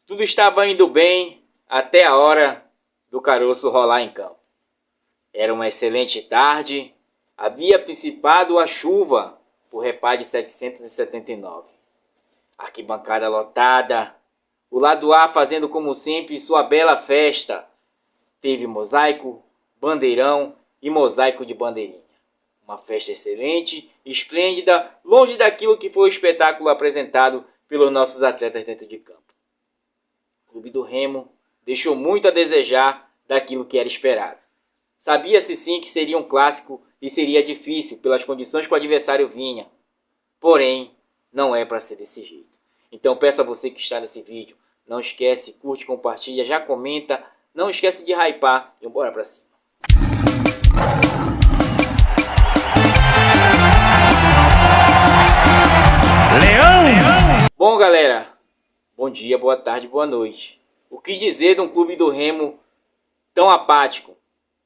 Tudo estava indo bem até a hora do caroço rolar em campo. Era uma excelente tarde, havia principado a chuva por reparo de 779. Arquibancada lotada, o lado A fazendo como sempre sua bela festa. Teve mosaico, bandeirão e mosaico de bandeirinha. Uma festa excelente, esplêndida, longe daquilo que foi o espetáculo apresentado pelos nossos atletas dentro de campo. O Clube do Remo deixou muito a desejar daquilo que era esperado. Sabia-se sim que seria um clássico e seria difícil pelas condições que o adversário vinha. Porém, não é para ser desse jeito. Então peço a você que está nesse vídeo, não esquece, curte, compartilha, já comenta, não esquece de hypar e bora pra cima. Leão! Bom, galera, bom dia, boa tarde, boa noite. O que dizer de um Clube do Remo tão apático?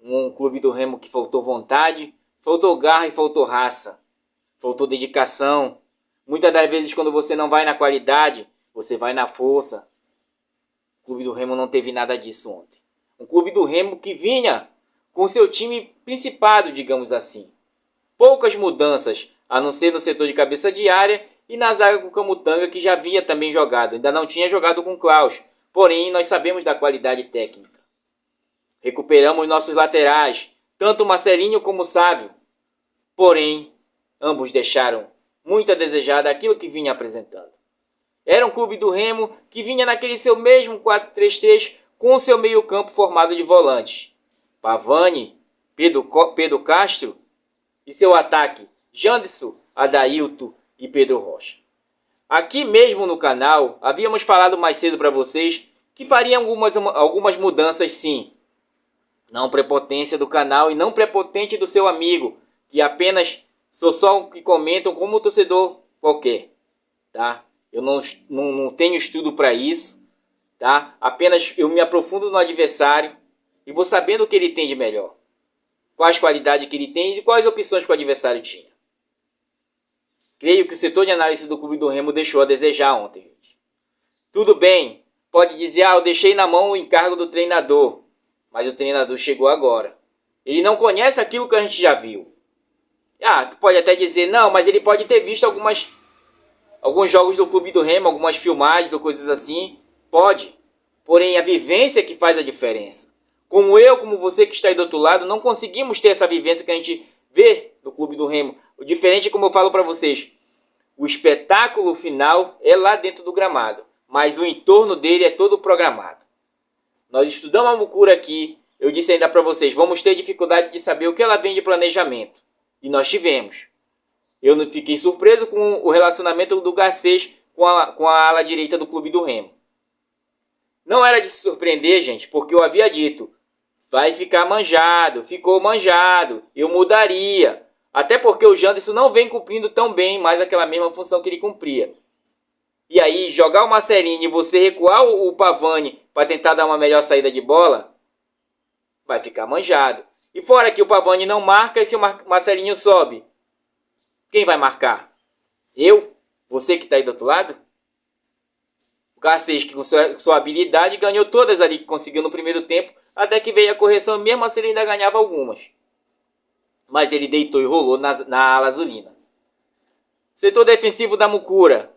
Um Clube do Remo que faltou vontade, faltou garra e faltou raça. Faltou dedicação. Muitas das vezes quando você não vai na qualidade, você vai na força. O Clube do Remo não teve nada disso ontem. Um Clube do Remo que vinha com seu time principado, digamos assim. Poucas mudanças, a não ser no setor de cabeça de área e na zaga com o Camutanga, que já havia também jogado. Ainda não tinha jogado com o Klaus. Porém, nós sabemos da qualidade técnica. Recuperamos nossos laterais, tanto o Marcelinho como o Sávio. Porém, ambos deixaram muito a desejar daquilo que vinha apresentando. Era um Clube do Remo que vinha naquele seu mesmo 4-3-3 com o seu meio campo formado de volantes. Pavani, Pedro Castro e seu ataque, Janderson, Adailton e Pedro Rocha. Aqui mesmo no canal, havíamos falado mais cedo para vocês que faria algumas mudanças sim. Não prepotência do canal e não prepotente do seu amigo, que apenas sou só o que comentam como torcedor qualquer, tá? Eu não tenho estudo para isso, tá? Apenas eu me aprofundo no adversário e vou sabendo o que ele tem de melhor. Quais qualidades que ele tem e quais opções que o adversário tinha. Creio que o setor de análise do Clube do Remo deixou a desejar ontem, gente. Tudo bem, pode dizer, eu deixei na mão o encargo do treinador, mas o treinador chegou agora. Ele não conhece aquilo que a gente já viu. Tu pode até dizer, não, mas ele pode ter visto alguns jogos do Clube do Remo, algumas filmagens ou coisas assim. Pode. Porém, a vivência que faz a diferença. Como eu, como você que está aí do outro lado, não conseguimos ter essa vivência que a gente vê do Clube do Remo. O diferente, como eu falo para vocês, o espetáculo final é lá dentro do gramado. Mas o entorno dele é todo programado. Nós estudamos a Mucura aqui. Eu disse ainda para vocês, vamos ter dificuldade de saber o que ela vem de planejamento. E nós tivemos. Eu não fiquei surpreso com o relacionamento do Garcês com a ala direita do Clube do Remo. Não era de se surpreender, gente, porque eu havia dito, vai ficar manjado, ficou manjado, eu mudaria. Até porque o Janderson não vem cumprindo tão bem mais aquela mesma função que ele cumpria. E aí, jogar o Marcelinho e você recuar o Pavani para tentar dar uma melhor saída de bola, vai ficar manjado. E fora que o Pavani não marca, e se o Marcelinho sobe, quem vai marcar? Eu? Você que está aí do outro lado? O Garcês, que com sua habilidade, ganhou todas ali que conseguiu no primeiro tempo, até que veio a correção, mesmo assim ele ainda ganhava algumas. Mas ele deitou e rolou na ala azulina. Setor defensivo da Mucura.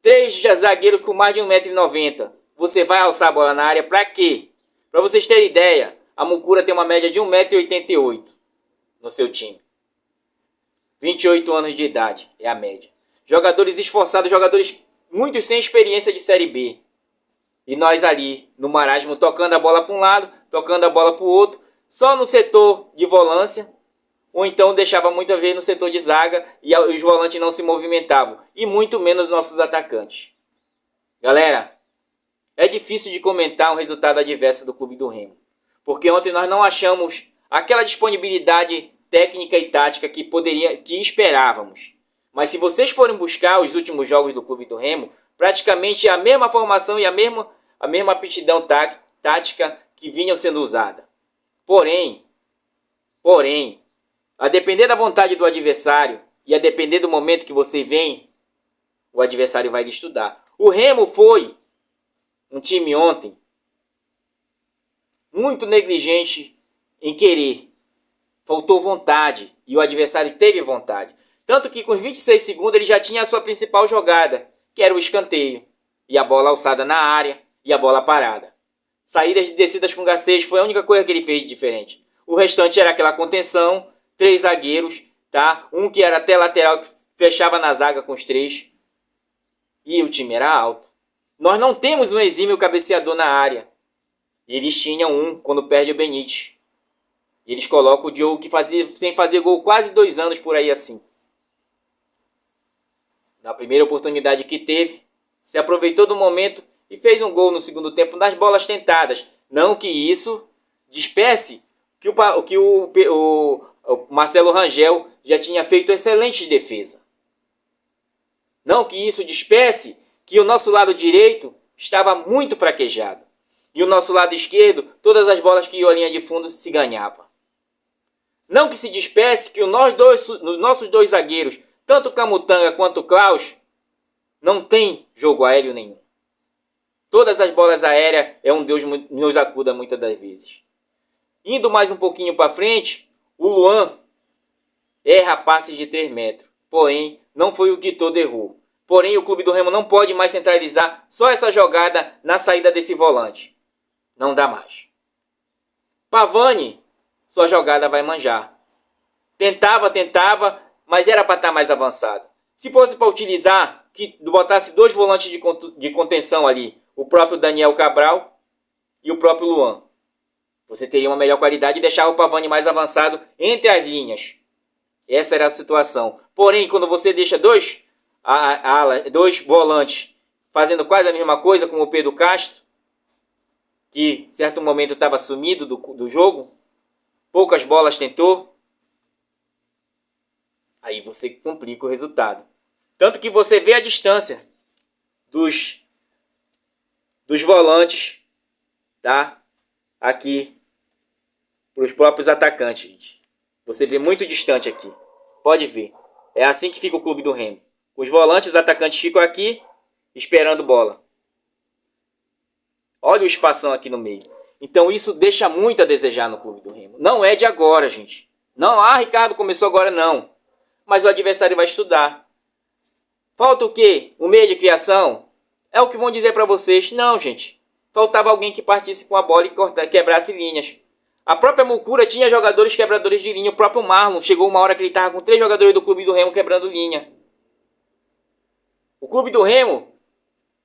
3 zagueiros com mais de 1,90 m. Você vai alçar a bola na área para quê? Para vocês terem ideia, a Mucura tem uma média de 1,88 m no seu time. 28 anos de idade é a média. Jogadores esforçados, jogadores muitos sem experiência de Série B. E nós ali no marasmo tocando a bola para um lado, tocando a bola para o outro, só no setor de volância, ou então deixava muitas vezes no setor de zaga e os volantes não se movimentavam, e muito menos nossos atacantes. Galera, é difícil de comentar um resultado adverso do Clube do Remo, porque ontem nós não achamos aquela disponibilidade técnica e tática que esperávamos. Mas se vocês forem buscar os últimos jogos do Clube do Remo, praticamente é a mesma formação e a mesma aptidão tática que vinham sendo usada. Porém, a depender da vontade do adversário e a depender do momento que você vem, o adversário vai lhe estudar. O Remo foi um time ontem muito negligente em querer. Faltou vontade e o adversário teve vontade. Tanto que com os 26 segundos ele já tinha a sua principal jogada, que era o escanteio. E a bola alçada na área e a bola parada. Saídas e descidas com Garcês foi a única coisa que ele fez de diferente. O restante era aquela contenção, 3 zagueiros, tá? Um que era até lateral, que fechava na zaga com os 3. E o time era alto. Nós não temos um exímio cabeceador na área. Eles tinham um quando perde o Benítez. Eles colocam o Diogo que fazia sem fazer gol quase 2 anos por aí assim. Na primeira oportunidade que teve, se aproveitou do momento e fez um gol no segundo tempo nas bolas tentadas. Não que isso despece que o Marcelo Rangel já tinha feito excelente defesa. Não que isso despece que o nosso lado direito estava muito fraquejado. E o nosso lado esquerdo, todas as bolas que iam à linha de fundo se ganhava. Não que se despece que os nossos dois zagueiros, tanto o Camutanga quanto o Klaus, não tem jogo aéreo nenhum. Todas as bolas aéreas é um Deus nos acuda muitas das vezes. Indo mais um pouquinho para frente, o Luan erra passes de 3 metros. Porém, não foi o que todo errou. Porém, o clube do Remo não pode mais centralizar só essa jogada na saída desse volante. Não dá mais. Pavani, sua jogada vai manjar. Tentava, mas era para estar mais avançado. Se fosse para utilizar, que botasse 2 volantes de contenção ali, o próprio Daniel Cabral e o próprio Luan. Você teria uma melhor qualidade e deixava o Pavani mais avançado entre as linhas. Essa era a situação. Porém, quando você deixa dois volantes fazendo quase a mesma coisa, como o Pedro Castro, que em certo momento estava sumido do jogo, poucas bolas tentou, aí você complica o resultado. Tanto que você vê a distância dos volantes, tá? Aqui, para os próprios atacantes, gente. Você vê muito distante aqui. Pode ver. É assim que fica o clube do Remo. Os volantes, os atacantes ficam aqui, esperando bola. Olha o espação aqui no meio. Então isso deixa muito a desejar no clube do Remo. Não é de agora, gente. Não, Ricardo, começou agora, não. Mas o adversário vai estudar. Falta o quê? O meio de criação? É o que vão dizer para vocês. Não, gente. Faltava alguém que partisse com a bola e quebrasse linhas. A própria Mucura tinha jogadores quebradores de linha. O próprio Marlon chegou uma hora que ele estava com 3 jogadores do clube do Remo quebrando linha. O clube do Remo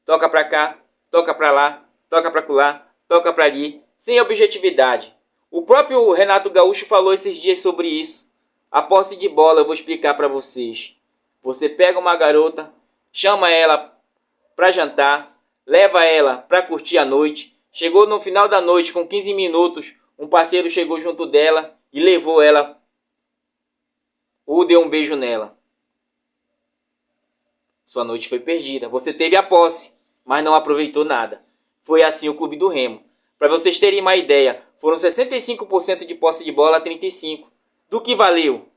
toca para cá, toca para lá, toca para colar, toca para ali, sem objetividade. O próprio Renato Gaúcho falou esses dias sobre isso. A posse de bola, eu vou explicar para vocês. Você pega uma garota, chama ela para jantar, leva ela para curtir a noite. Chegou no final da noite, com 15 minutos, um parceiro chegou junto dela e levou ela, ou deu um beijo nela. Sua noite foi perdida. Você teve a posse, mas não aproveitou nada. Foi assim o clube do Remo. Para vocês terem uma ideia, foram 65% de posse de bola a 35%. Do que valeu?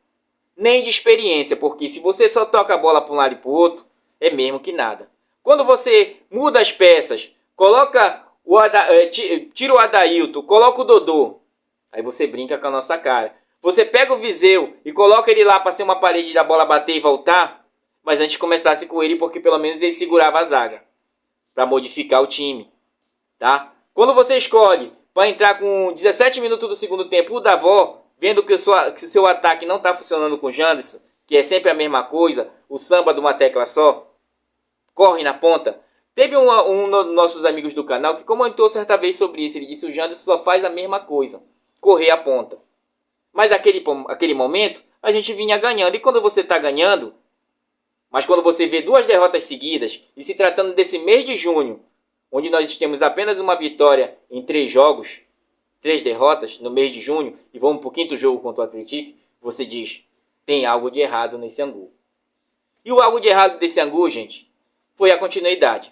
Nem de experiência, porque se você só toca a bola para um lado e para o outro, é mesmo que nada. Quando você muda as peças, tira o Adailton, coloca o Dodô, aí você brinca com a nossa cara. Você pega o Viseu e coloca ele lá para ser uma parede da bola bater e voltar, mas antes começasse com ele, porque pelo menos ele segurava a zaga para modificar o time, tá? Quando você escolhe para entrar com 17 minutos do segundo tempo o Davó, vendo que o seu ataque não está funcionando com o Janderson, que é sempre a mesma coisa, o samba de uma tecla só, corre na ponta. Teve um dos nossos amigos do canal que comentou certa vez sobre isso. Ele disse que o Janderson só faz a mesma coisa, correr a ponta. Mas aquele momento a gente vinha ganhando. E quando você está ganhando, mas quando você vê 2 derrotas seguidas, e se tratando desse mês de junho, onde nós temos apenas uma vitória em 3 jogos, 3 derrotas no mês de junho, e vamos para o 5º jogo contra o Atlético, você diz, tem algo de errado nesse Angu. E o algo de errado desse Angu, gente, foi a continuidade.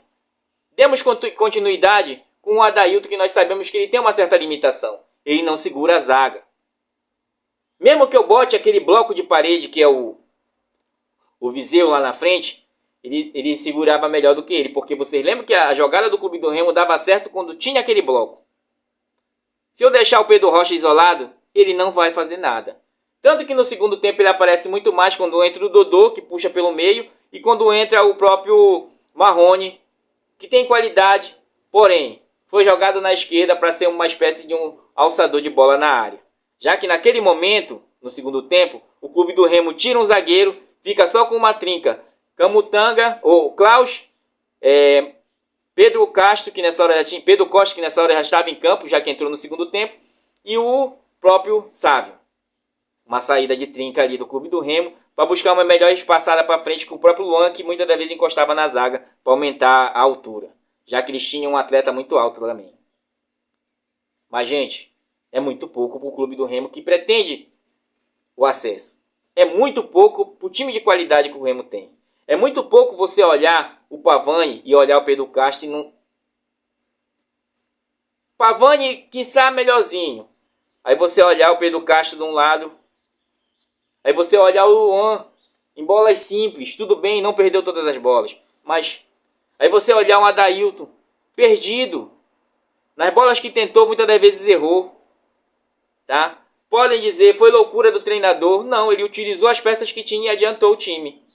Demos continuidade com o Adailton, que nós sabemos que ele tem uma certa limitação. Ele não segura a zaga. Mesmo que eu bote aquele bloco de parede, que é o Viseu lá na frente, ele segurava melhor do que ele. Porque vocês lembram que a jogada do Clube do Remo dava certo quando tinha aquele bloco. Se eu deixar o Pedro Rocha isolado, ele não vai fazer nada. Tanto que no segundo tempo ele aparece muito mais quando entra o Dodô, que puxa pelo meio, e quando entra o próprio Marrone, que tem qualidade, porém, foi jogado na esquerda para ser uma espécie de um alçador de bola na área. Já que naquele momento, no segundo tempo, o Clube do Remo tira um zagueiro, fica só com uma trinca. Camutanga, ou Klaus, Pedro Castro, que nessa hora já tinha, Pedro Costa, que nessa hora já estava em campo, já que entrou no segundo tempo, e o próprio Sávio. Uma saída de trinca ali do Clube do Remo para buscar uma melhor espaçada para frente com o próprio Luan, que muitas das vezes encostava na zaga para aumentar a altura, já que eles tinham um atleta muito alto também. Mas, gente, é muito pouco para o Clube do Remo que pretende o acesso. É muito pouco para o time de qualidade que o Remo tem. É muito pouco você olhar o Pavani e olhar o Pedro Castro e não... Pavani, quiçá, melhorzinho. Aí você olhar o Pedro Castro de um lado. Aí você olhar o Luan em bolas simples. Tudo bem, não perdeu todas as bolas. Mas aí você olhar um Adailton perdido. Nas bolas que tentou, muitas das vezes errou. Tá? Podem dizer, foi loucura do treinador. Não, ele utilizou as peças que tinha e adiantou o time.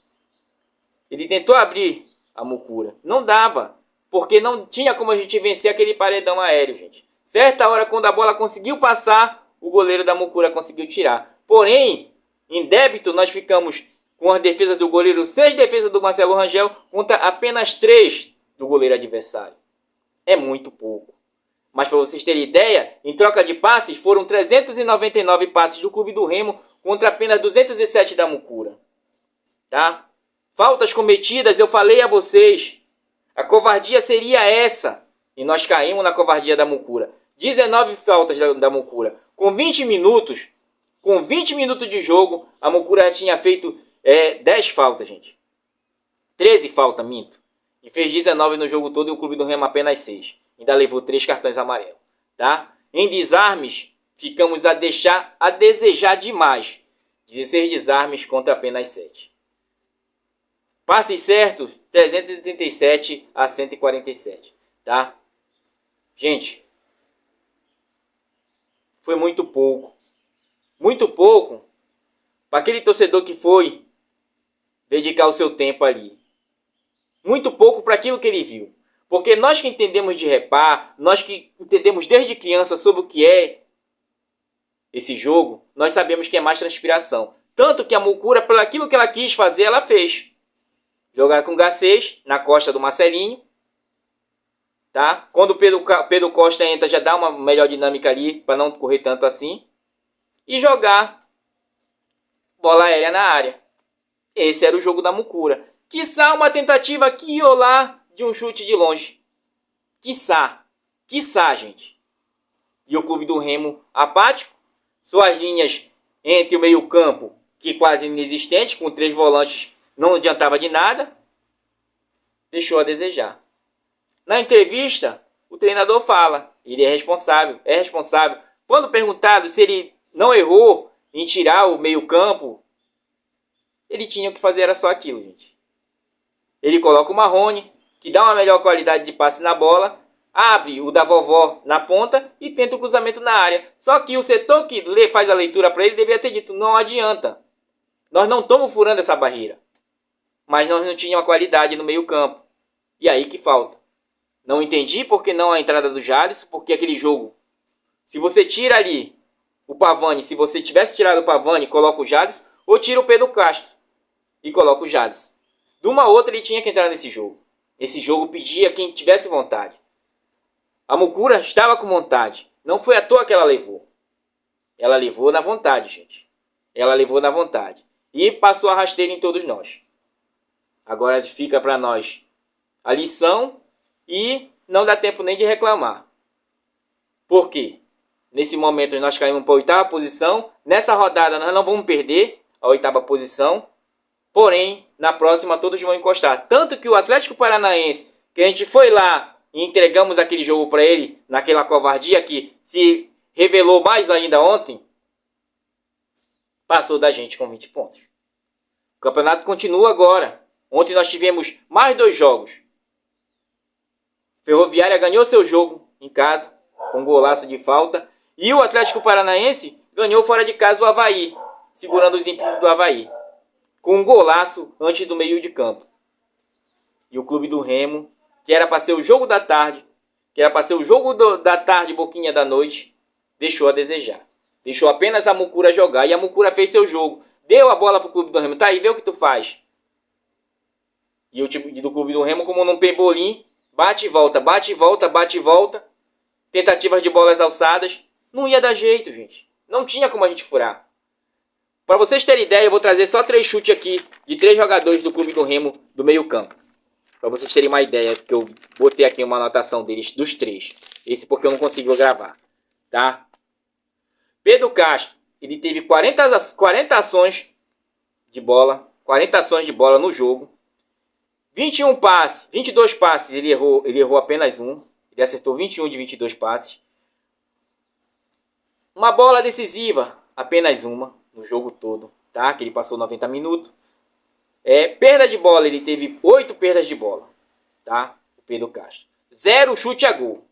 Ele tentou abrir a Mucura. Não dava. Porque não tinha como a gente vencer aquele paredão aéreo, gente. Certa hora, quando a bola conseguiu passar, o goleiro da Mucura conseguiu tirar. Porém, em débito, nós ficamos com as defesas do goleiro, 6 defesas do Marcelo Rangel, contra apenas 3 do goleiro adversário. É muito pouco. Mas para vocês terem ideia, em troca de passes, foram 399 passes do Clube do Remo contra apenas 207 da Mucura. Tá? Faltas cometidas, eu falei a vocês. A covardia seria essa. E nós caímos na covardia da Mucura. 19 faltas da Mucura. Com 20 minutos de jogo, a Mucura já tinha feito 10 faltas, gente. 13 faltas, minto. E fez 19 no jogo todo e o Clube do Remo apenas 6. Ainda levou 3 cartões amarelos. Tá? Em desarmes, ficamos a desejar demais. 16 desarmes contra apenas 7. Passes certos, 337 a 147. Tá? Gente, foi muito pouco. Muito pouco para aquele torcedor que foi dedicar o seu tempo ali. Muito pouco para aquilo que ele viu. Porque nós que entendemos de repar, nós que entendemos desde criança sobre o que é esse jogo, nós sabemos que é mais transpiração. Tanto que a Mucura, por aquilo que ela quis fazer, ela fez. Jogar com Garcês na costa do Marcelinho. Tá? Quando o Pedro Costa entra, já dá uma melhor dinâmica ali, para não correr tanto assim. E jogar bola aérea na área. Esse era o jogo da Mucura. Quiçá uma tentativa aqui ou lá de um chute de longe. Quiçá, gente. E o Clube do Remo apático. Suas linhas entre o meio campo, que quase inexistente, com 3 volantes, não adiantava de nada. Deixou a desejar. Na entrevista, o treinador fala, ele é responsável. Quando perguntado se ele não errou em tirar o meio campo, ele tinha que fazer era só aquilo, gente. Ele coloca o Marrone, que dá uma melhor qualidade de passe na bola, abre o da vovó na ponta e tenta o cruzamento na área. Só que o setor que faz a leitura para ele deveria ter dito, não adianta. Nós não estamos furando essa barreira. Mas nós não tínhamos a qualidade no meio campo. E aí que falta. Não entendi porque não a entrada do Jalisson, porque aquele jogo, se você tira ali o Pavani, se você tivesse tirado o Pavani, coloca o Jalisson, ou tira o Pedro Castro e coloca o Jalisson. De uma ou outra ele tinha que entrar nesse jogo. Esse jogo pedia quem tivesse vontade. A Mucura estava com vontade. Não foi à toa que ela levou. Ela levou na vontade, gente. Ela levou na vontade. E passou a rasteira em todos nós. Agora fica para nós a lição e não dá tempo nem de reclamar. Por quê? Nesse momento nós caímos para a 8ª posição. Nessa rodada nós não vamos perder a 8ª posição. Porém, na próxima todos vão encostar. Tanto que o Atlético Paranaense, que a gente foi lá e entregamos aquele jogo para ele, naquela covardia que se revelou mais ainda ontem, passou da gente com 20 pontos. O campeonato continua agora. Ontem nós tivemos mais 2 jogos. Ferroviária ganhou seu jogo em casa, com um golaço de falta. E o Atlético Paranaense ganhou fora de casa o Avaí, segurando os ímpetos do Avaí, com um golaço antes do meio de campo. E o Clube do Remo, que era para ser o jogo da tarde, que era para ser o jogo da tarde, boquinha da noite, deixou a desejar. Deixou apenas a Mucura jogar. E a Mucura fez seu jogo. Deu a bola pro Clube do Remo. Tá aí, vê o que tu faz. E o time do Clube do Remo, como num pebolim, bate e volta, bate e volta, bate e volta. Tentativas de bolas alçadas. Não ia dar jeito, gente. Não tinha como a gente furar. Para vocês terem ideia, eu vou trazer só 3 chutes aqui de 3 jogadores do Clube do Remo do meio campo. Para vocês terem uma ideia, que eu botei aqui uma anotação deles, dos 3. Esse porque eu não consigo gravar, tá? Pedro Castro, ele teve 40 ações de bola, 40 ações de bola no jogo. 21 passes, 22 passes, ele errou apenas um. Ele acertou 21 de 22 passes. Uma bola decisiva, apenas uma no jogo todo, tá? Que ele passou 90 minutos. Perda de bola, ele teve 8 perdas de bola, tá? O Pedro Castro. 0 chute a gol.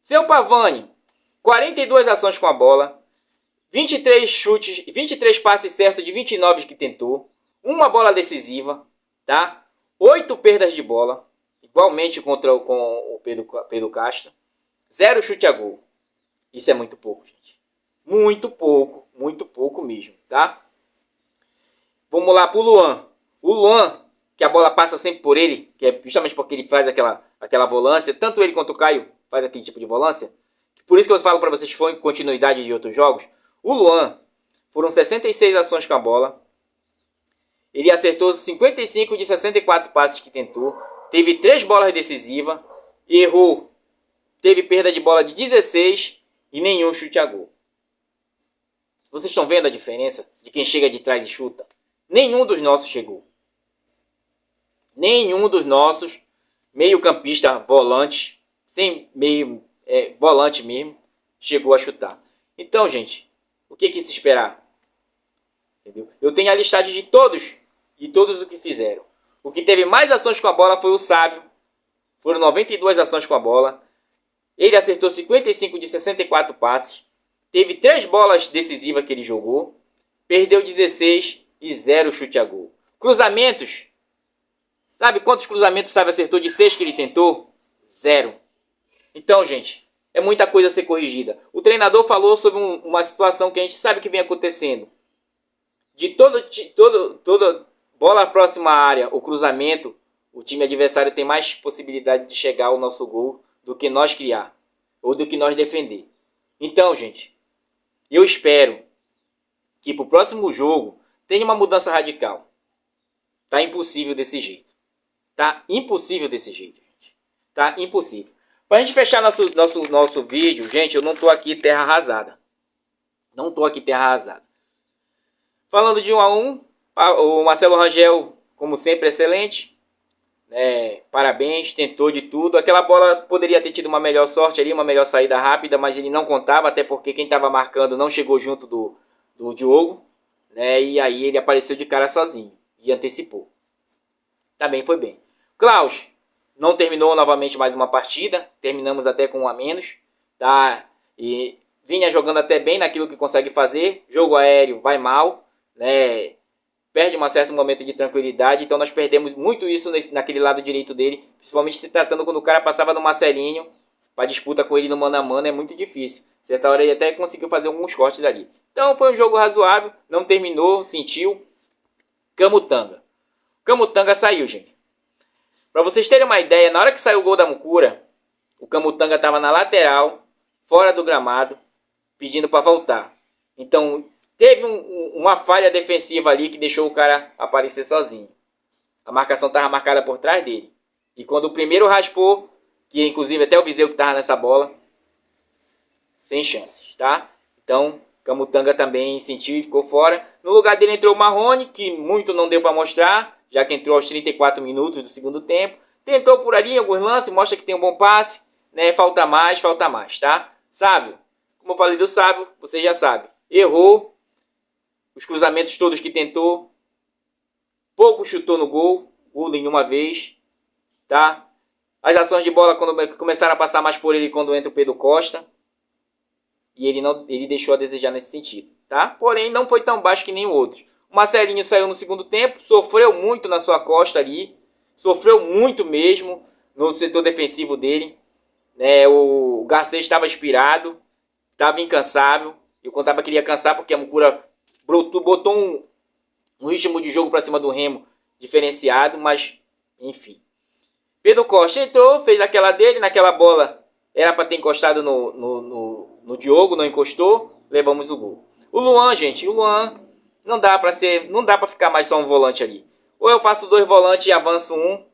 Seu Pavani, 42 ações com a bola. 23 chutes, 23 passes certos de 29 que tentou. Uma bola decisiva, tá? 8 perdas de bola, igualmente com o Pedro Castro. 0 chute a gol. Isso é muito pouco, gente. Muito pouco mesmo, tá? Vamos lá pro Luan. O Luan, que a bola passa sempre por ele, que é justamente porque ele faz aquela volância. Tanto ele quanto o Caio faz aquele tipo de volância. Por isso que eu falo para vocês que foi em continuidade de outros jogos. O Luan, foram 66 ações com a bola. Ele acertou 55 de 64 passes que tentou. Teve 3 bolas decisivas. Errou. Teve perda de bola de 16 e nenhum chute a gol. Vocês estão vendo a diferença de quem chega de trás e chuta? Nenhum dos nossos chegou. Nenhum dos nossos meio-campista volante, sem meio volante mesmo, chegou a chutar. Então, gente, o que se esperar? Entendeu? Eu tenho a listagem de todos o que fizeram. O que teve mais ações com a bola foi o Sávio. Foram 92 ações com a bola. Ele acertou 55 de 64 passes. Teve 3 bolas decisivas que ele jogou. Perdeu 16 e 0 chute a gol. Cruzamentos. Sabe quantos cruzamentos o Sávio acertou de 6 que ele tentou? 0. Então, gente, é muita coisa a ser corrigida. O treinador falou sobre uma situação que a gente sabe que vem acontecendo. De toda bola próxima à área, o cruzamento, o time adversário tem mais possibilidade de chegar ao nosso gol do que nós criar, ou do que nós defender. Então, gente, eu espero que pro próximo jogo tenha uma mudança radical. Tá impossível desse jeito. Tá impossível desse jeito, gente. Tá impossível. Pra gente fechar nosso vídeo, gente, eu não tô aqui terra arrasada. Não tô aqui terra arrasada. Falando de 1 a 1, o Marcelo Rangel, como sempre, excelente. Parabéns, tentou de tudo. Aquela bola poderia ter tido uma melhor sorte ali, uma melhor saída rápida, mas ele não contava, até porque quem estava marcando não chegou junto do Diogo. E aí ele apareceu de cara sozinho e antecipou. Também foi bem. Klaus não terminou novamente mais uma partida. Terminamos até com 1 a menos. Tá? E vinha jogando até bem naquilo que consegue fazer. Jogo aéreo vai mal. Perde um certo momento de tranquilidade. Então nós perdemos muito isso naquele lado direito dele. Principalmente se tratando quando o cara passava no Marcelinho. Para disputa com ele no mano a mano é muito difícil. Certa hora ele até conseguiu fazer alguns cortes ali. Então foi um jogo razoável. Não terminou, sentiu. Camutanga. Camutanga saiu, gente. Para vocês terem uma ideia, na hora que saiu o gol da Mucura, o Camutanga estava na lateral, fora do gramado, pedindo para voltar. Então teve uma falha defensiva ali que deixou o cara aparecer sozinho. A marcação estava marcada por trás dele. E quando o primeiro raspou, que inclusive até o Viseu que estava nessa bola, sem chances, tá? Então Camutanga também sentiu e ficou fora. No lugar dele entrou o Marrone, que muito não deu para mostrar, já que entrou aos 34 minutos do segundo tempo. Tentou por ali em alguns lances, mostra que tem um bom passe. Falta mais, tá? Sávio, como eu falei do Sávio, você já sabe. Errou os cruzamentos todos que tentou. Pouco chutou no gol. gol nenhuma vez, tá? As ações de bola quando começaram a passar mais por ele quando entra o Pedro Costa. E ele deixou a desejar nesse sentido, tá? Porém, não foi tão baixo que nem o outro. O Marcelinho saiu no segundo tempo, sofreu muito na sua costa ali. Sofreu muito mesmo no setor defensivo dele. O Garcês estava inspirado, estava incansável. Eu contava que ele ia cansar porque a Mucura botou um ritmo de jogo para cima do Remo diferenciado, mas enfim. Pedro Costa entrou, fez aquela dele, naquela bola era para ter encostado no Diogo, não encostou, levamos o gol. O Luan, gente, não dá para ficar mais só um volante ali. Ou eu faço 2 volantes e avanço um,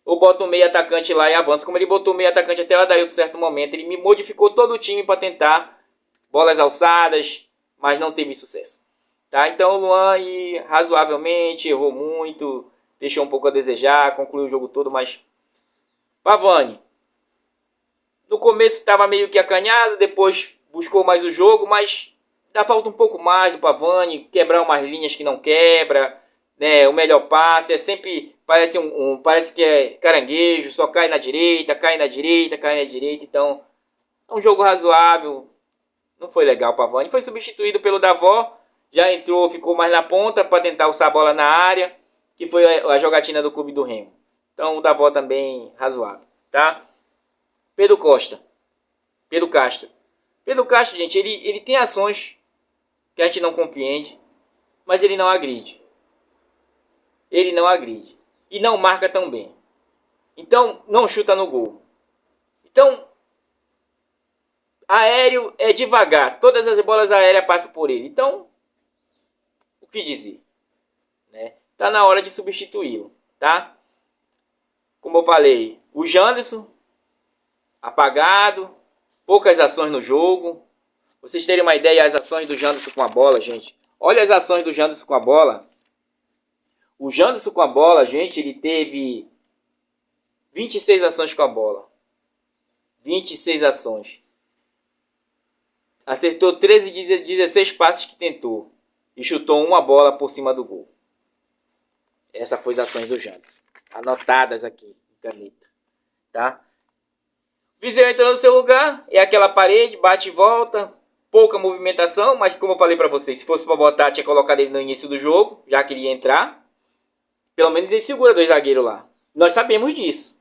ou boto um meio atacante lá e avanço. Como ele botou meio atacante até o Adailton em certo momento, ele me modificou todo o time para tentar bolas alçadas, mas não teve sucesso. Tá? Então o Luan razoavelmente errou muito, deixou um pouco a desejar, concluiu o jogo todo, mas Pavani no começo estava meio que acanhado, depois buscou mais o jogo, mas dá falta um pouco mais do Pavani, quebrar umas linhas que não quebra, né? O melhor passe é sempre parece que é caranguejo, só cai na direita, cai na direita, cai na direita, então é um jogo razoável. Não foi legal o Pavani, foi substituído pelo Davó, já entrou, ficou mais na ponta para tentar alçar a bola na área, que foi a jogatina do Clube do Remo. Então o Davó também razoável, tá? Pedro Castro, gente, ele tem ações que a gente não compreende, mas ele não agride. E não marca tão bem. Então, não chuta no gol. Então, aéreo é devagar. Todas as bolas aéreas passam por ele. Então, o que dizer? Né? Tá na hora de substituí-lo, tá? Como eu falei, o Janderson apagado, poucas ações no jogo. Vocês terem uma ideia, as ações do Janderson com a bola, gente. Olha as ações do Janderson com a bola. O Janderson com a bola, gente, ele teve 26 ações com a bola. 26 ações. Acertou 13 de 16 passes que tentou. E chutou uma bola por cima do gol. Essas foram as ações do Janderson. Anotadas aqui em caneta. Tá? Viseu entrou no seu lugar, é aquela parede, bate e volta, pouca movimentação, mas como eu falei pra vocês, se fosse pra botar, tinha colocado ele no início do jogo, já que ele ia entrar. Pelo menos ele segura 2 zagueiros lá. Nós sabemos disso.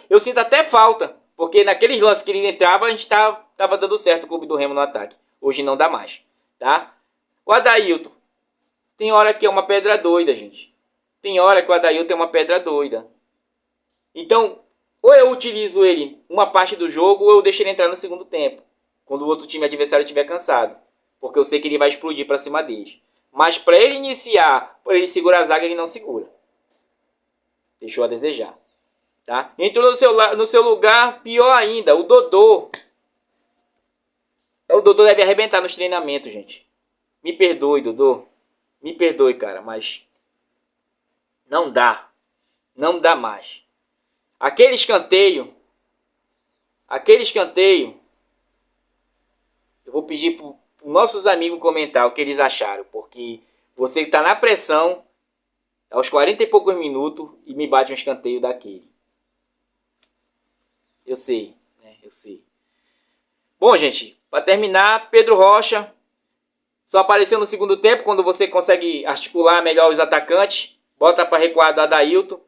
Eu sinto até falta, porque naqueles lances que ele entrava, a gente tava dando certo o Clube do Remo no ataque. Hoje não dá mais, tá? O Adailton, tem hora que é uma pedra doida, gente. Tem hora que o Adailton é uma pedra doida. Então, ou eu utilizo ele uma parte do jogo, ou eu deixo ele entrar no segundo tempo. Quando o outro time adversário estiver cansado. Porque eu sei que ele vai explodir para cima deles. Mas para ele iniciar, para ele segurar a zaga, ele não segura. Deixou a desejar. Tá? Entrou no seu lugar, pior ainda, o Dodô. O Dodô deve arrebentar nos treinamentos, gente. Me perdoe, Dodô. Me perdoe, cara, mas não dá. Não dá mais. Aquele escanteio, eu vou pedir para os nossos amigos comentar o que eles acharam, porque você está na pressão aos 40 e poucos minutos e me bate um escanteio daquele. Eu sei, né? Eu sei. Bom, gente, para terminar, Pedro Rocha só apareceu no segundo tempo, quando você consegue articular melhor os atacantes, bota para recuar do Adailton.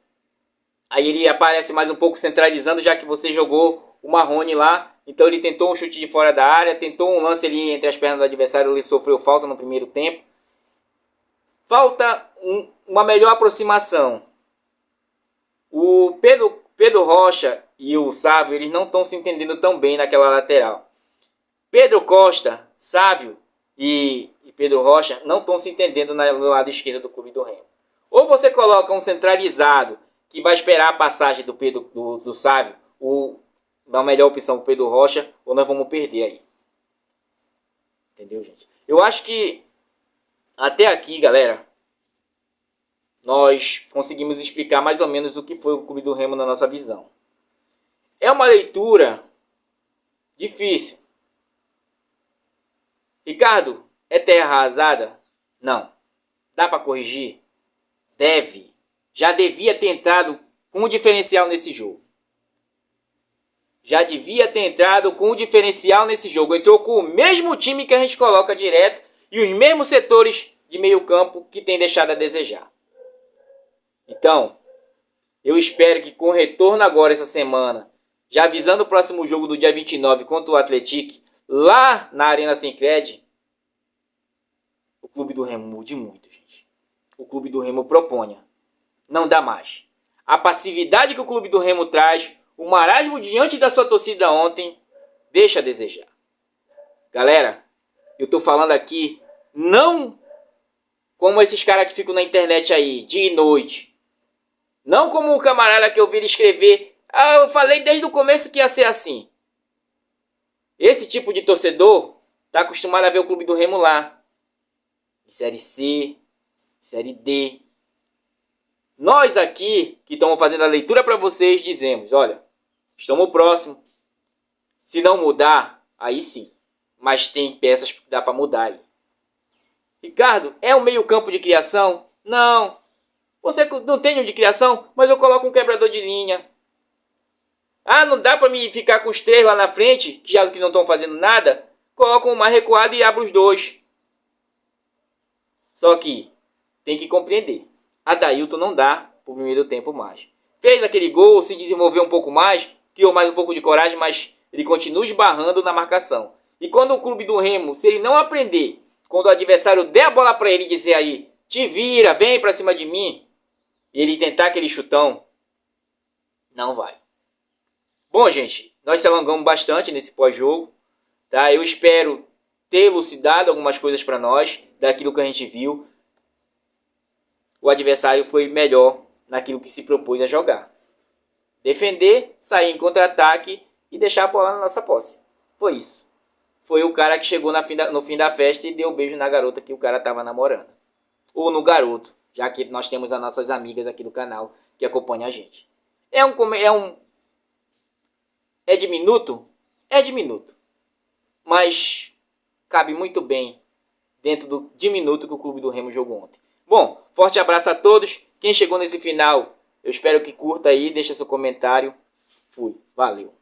Aí ele aparece mais um pouco centralizando, já que você jogou o Marrone lá. Então ele tentou um chute de fora da área, tentou um lance ali entre as pernas do adversário, ele sofreu falta no primeiro tempo. Falta uma melhor aproximação. O Pedro Rocha e o Sávio, eles não estão se entendendo tão bem naquela lateral. Pedro Costa, Sávio e Pedro Rocha não estão se entendendo no lado esquerdo do Clube do Remo. Ou você coloca um centralizado que vai esperar a passagem do Sávio, a melhor opção para o Pedro Rocha, ou nós vamos perder aí. Entendeu, gente? Eu acho que até aqui, galera, nós conseguimos explicar mais ou menos o que foi o Clube do Remo na nossa visão. É uma leitura difícil. Ricardo, é terra arrasada? Não. Dá para corrigir? já devia ter entrado com um diferencial nesse jogo. Já devia ter entrado com um diferencial nesse jogo. Entrou com o mesmo time que a gente coloca direto e os mesmos setores de meio campo que tem deixado a desejar. Então, eu espero que com o retorno agora essa semana, já avisando o próximo jogo do dia 29 contra o Atlético, lá na Arena Sicredi, o Clube do Remo mude muito, gente. O Clube do Remo proponha. Não dá mais. A passividade que o Clube do Remo traz, o marasmo diante da sua torcida ontem, deixa a desejar. Galera, eu tô falando aqui, não como esses caras que ficam na internet aí, dia e noite. Não como o camarada que eu vi ele escrever, eu falei desde o começo que ia ser assim. Esse tipo de torcedor tá acostumado a ver o Clube do Remo lá. Em Série C, Série D. Nós aqui, que estamos fazendo a leitura para vocês, dizemos, olha, estamos próximos. Se não mudar, aí sim. Mas tem peças que dá para mudar aí. Ricardo, é um meio campo de criação? Não. Você não tem um de criação, mas eu coloco um quebrador de linha. Ah, não dá para me ficar com os 3 lá na frente, que já que não estão fazendo nada? Coloco um mais recuado e abro os 2. Só que tem que compreender. Adailton não dá pro primeiro tempo mais. Fez aquele gol, se desenvolveu um pouco mais, criou mais um pouco de coragem, mas ele continua esbarrando na marcação. E quando o Clube do Remo, se ele não aprender, quando o adversário der a bola para ele e dizer aí, te vira, vem pra cima de mim, e ele tentar aquele chutão, não vai. Bom, gente, nós se alongamos bastante nesse pós-jogo, tá? Eu espero ter elucidado algumas coisas para nós, daquilo que a gente viu. O adversário foi melhor naquilo que se propôs a jogar. Defender, sair em contra-ataque e deixar a bola na nossa posse. Foi isso. Foi o cara que chegou no fim da festa e deu um beijo na garota que o cara estava namorando. Ou no garoto, já que nós temos as nossas amigas aqui do canal que acompanham a gente. É diminuto? É diminuto. Mas cabe muito bem dentro do diminuto que o Clube do Remo jogou ontem. Bom, forte abraço a todos. Quem chegou nesse final, eu espero que curta aí, deixa seu comentário. Fui, valeu.